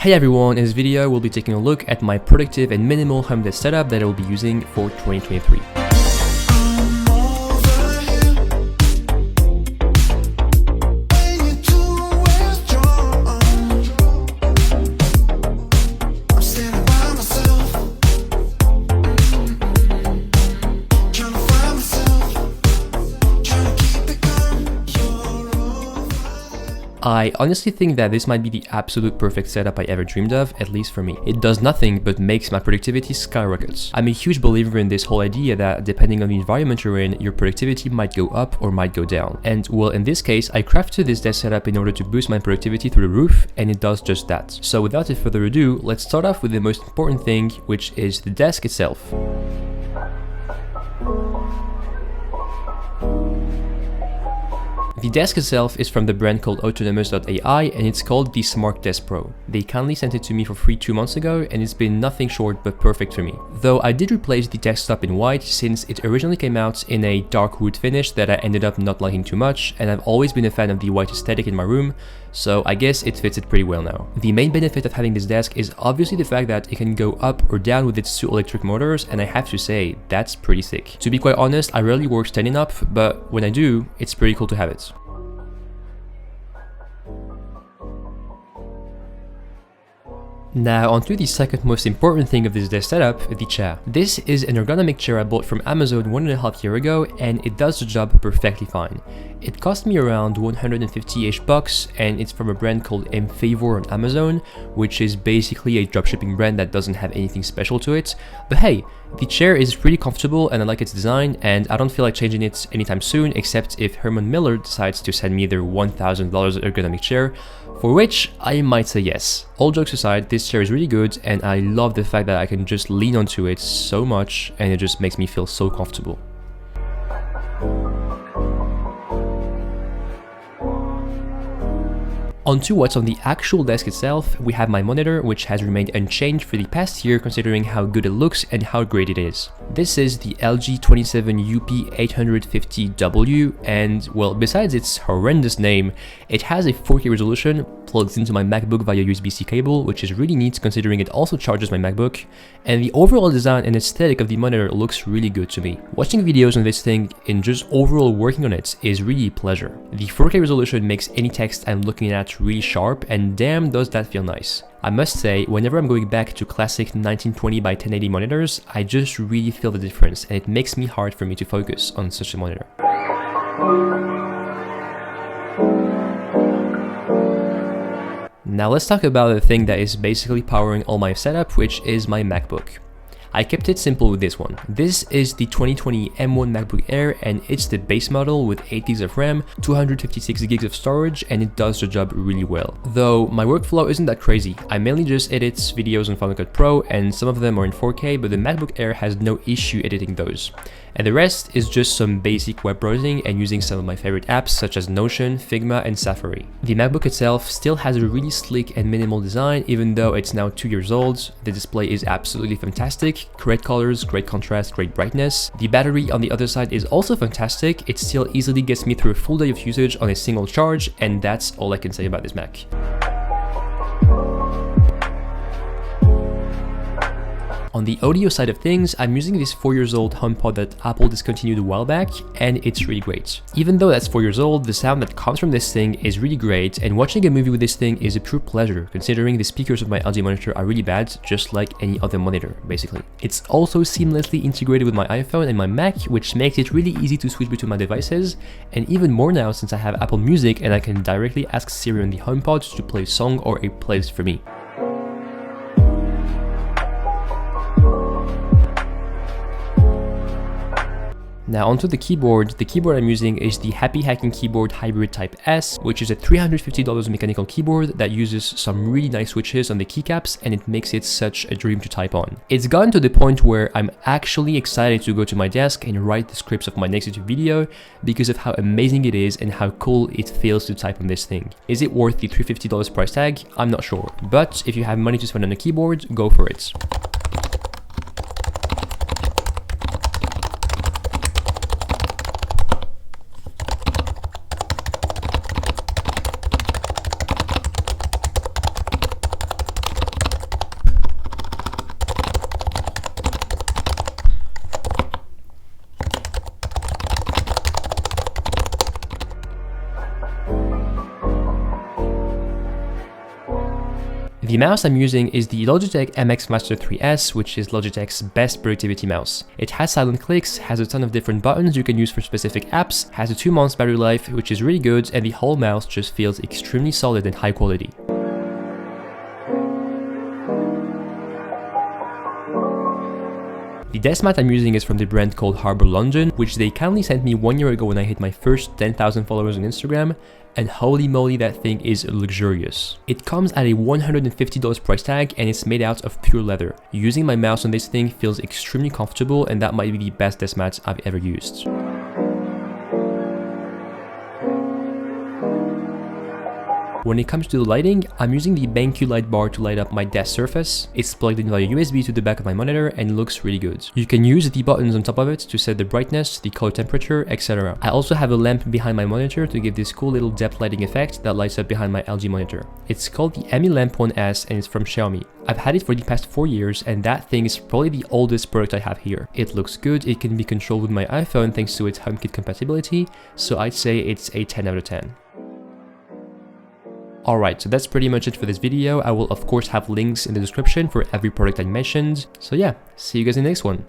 Hey everyone, in this video we'll be taking a look at my productive and minimal home desk setup that I will be using for 2023. I honestly think that this might be the absolute perfect setup I ever dreamed of, at least for me. It does nothing but makes my productivity skyrockets. I'm a huge believer in this whole idea that depending on the environment you're in, your productivity might go up or might go down. And well, in this case, I crafted this desk setup in order to boost my productivity through the roof, and it does just that. So without further ado, let's start off with the most important thing, which is the desk itself. The desk itself is from the brand called Autonomous.ai and it's called the Smart Desk Pro. They kindly sent it to me for free 2 months ago and it's been nothing short but perfect for me. Though I did replace the desktop in white since it originally came out in a dark wood finish that I ended up not liking too much, and I've always been a fan of the white aesthetic in my room, so I guess it fits it pretty well now. The main benefit of having this desk is obviously the fact that it can go up or down with its 2 electric motors, and I have to say, that's pretty sick. To be quite honest, I rarely work standing up, but when I do, it's pretty cool to have it. Now onto the second most important thing of this desk setup, the chair. This is an ergonomic chair I bought from Amazon 1.5 years ago and it does the job perfectly fine. It cost me around 150-ish bucks and it's from a brand called M-Favor on Amazon, which is basically a dropshipping brand that doesn't have anything special to it. But hey, the chair is pretty comfortable and I like its design, and I don't feel like changing it anytime soon except if Herman Miller decides to send me their $1,000 ergonomic chair, for which I might say yes. All jokes aside, this chair is really good and I love the fact that I can just lean onto it so much and it just makes me feel so comfortable. Onto what's on the actual desk itself, we have my monitor, which has remained unchanged for the past year considering how good it looks and how great it is. This is the LG 27UP850W, and well, besides its horrendous name, it has a 4K resolution, plugs into my MacBook via USB-C cable, which is really neat considering it also charges my MacBook, and the overall design and aesthetic of the monitor looks really good to me. Watching videos on this thing and just overall working on it is really a pleasure. The 4K resolution makes any text I'm looking at really sharp, and damn does that feel nice. I must say, whenever I'm going back to classic 1920 by 1080 monitors, I just really feel the difference and it makes me hard for me to focus on such a monitor. Now let's talk about the thing that is basically powering all my setup, which is my MacBook. I kept it simple with this one. This is the 2020 M1 MacBook Air and it's the base model with 8 gigs of RAM, 256 gigs of storage, and it does the job really well. Though my workflow isn't that crazy. I mainly just edit videos on Final Cut Pro and some of them are in 4K, but the MacBook Air has no issue editing those. And the rest is just some basic web browsing and using some of my favorite apps such as Notion, Figma, and Safari. The MacBook itself still has a really sleek and minimal design even though it's now 2 years old. The display is absolutely fantastic, great colors, great contrast, great brightness. The battery on the other side is also fantastic, it still easily gets me through a full day of usage on a single charge, and that's all I can say about this Mac. On the audio side of things, I'm using this 4 years old HomePod that Apple discontinued a while back, and it's really great. Even though that's 4 years old, the sound that comes from this thing is really great, and watching a movie with this thing is a pure pleasure, considering the speakers of my LG monitor are really bad, just like any other monitor, basically. It's also seamlessly integrated with my iPhone and my Mac, which makes it really easy to switch between my devices, and even more now since I have Apple Music and I can directly ask Siri on the HomePod to play a song or a playlist for me. Now onto the keyboard. The keyboard I'm using is the Happy Hacking Keyboard Hybrid Type S, which is a $350 mechanical keyboard that uses some really nice switches on the keycaps and it makes it such a dream to type on. It's gotten to the point where I'm actually excited to go to my desk and write the scripts of my next YouTube video because of how amazing it is and how cool it feels to type on this thing. Is it worth the $350 price tag? I'm not sure, but if you have money to spend on a keyboard, go for it. The mouse I'm using is the Logitech MX Master 3S, which is Logitech's best productivity mouse. It has silent clicks, has a ton of different buttons you can use for specific apps, has a 2 months battery life, which is really good, and the whole mouse just feels extremely solid and high quality. The Deskmat I'm using is from the brand called Harbour London, which they kindly sent me 1 year ago when I hit my first 10,000 followers on Instagram, and holy moly, that thing is luxurious. It comes at a $150 price tag and it's made out of pure leather. Using my mouse on this thing feels extremely comfortable, and that might be the best Deskmat I've ever used. When it comes to the lighting, I'm using the BenQ light bar to light up my desk surface. It's plugged in via USB to the back of my monitor and looks really good. You can use the buttons on top of it to set the brightness, the color temperature, etc. I also have a lamp behind my monitor to give this cool little depth lighting effect that lights up behind my LG monitor. It's called the Mi Lamp 1S and it's from Xiaomi. I've had it for the past 4 years and that thing is probably the oldest product I have here. It looks good, it can be controlled with my iPhone thanks to its HomeKit compatibility, so I'd say it's a 10 out of 10. Alright, so that's pretty much it for this video. I will of course have links in the description for every product I mentioned. So yeah, see you guys in the next one.